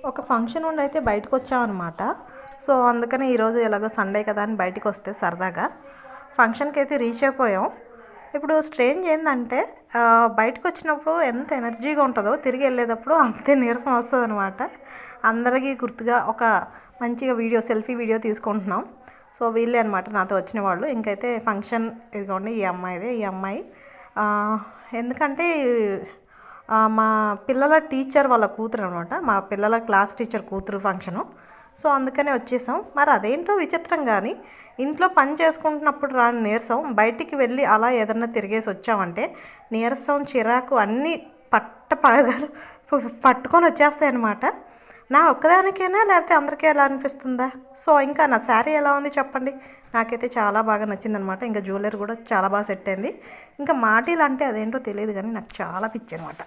ఒక ఫంక్షన్ ఉండి అయితే బయటకు వచ్చామన్నమాట. సో అందుకని ఈరోజు ఎలాగో సండే కదా అని బయటికి వస్తే సరదాగా ఫంక్షన్కి అయితే రీచ్ అయిపోయాం. ఇప్పుడు స్ట్రేంజ్ ఏంటంటే బయటకు వచ్చినప్పుడు ఎంత ఎనర్జీగా ఉంటుందో తిరిగి వెళ్ళేటప్పుడు అంతే నీరసం వస్తుంది అనమాట. అందరికీ గుర్తుగా ఒక మంచిగా సెల్ఫీ వీడియో తీసుకుంటున్నాం. సో వీళ్ళే అనమాట నాతో వచ్చిన వాళ్ళు. ఇంకైతే ఫంక్షన్ ఇదిగోండి, ఈ అమ్మాయి ఎందుకంటే మా పిల్లల టీచర్ వాళ్ళ కూతురు అనమాట, మా పిల్లల క్లాస్ టీచర్ కూతురు ఫంక్షను. సో అందుకనే వచ్చేసాం. మరి అదేంటో విచిత్రం, కానీ ఇంట్లో పని చేసుకుంటున్నప్పుడు రాని నీరసం బయటికి వెళ్ళి అలా ఏదన్నా తిరిగేసి వచ్చామంటే నీరసం, చిరాకు అన్నీ పట్టుకొని వచ్చేస్తాయి అనమాట. నా ఒక్కదానికైనా లేకపోతే అందరికీ ఎలా అనిపిస్తుందా? సో ఇంకా నా శారీ ఎలా ఉంది చెప్పండి. నాకైతే చాలా బాగా నచ్చిందనమాట. ఇంకా జ్యువెలరీ కూడా చాలా బాగా సెట్ అయింది. ఇంకా మాటీలు అంటే అదేంటో తెలియదు, కానీ నాకు చాలా పిచ్చి అనమాట.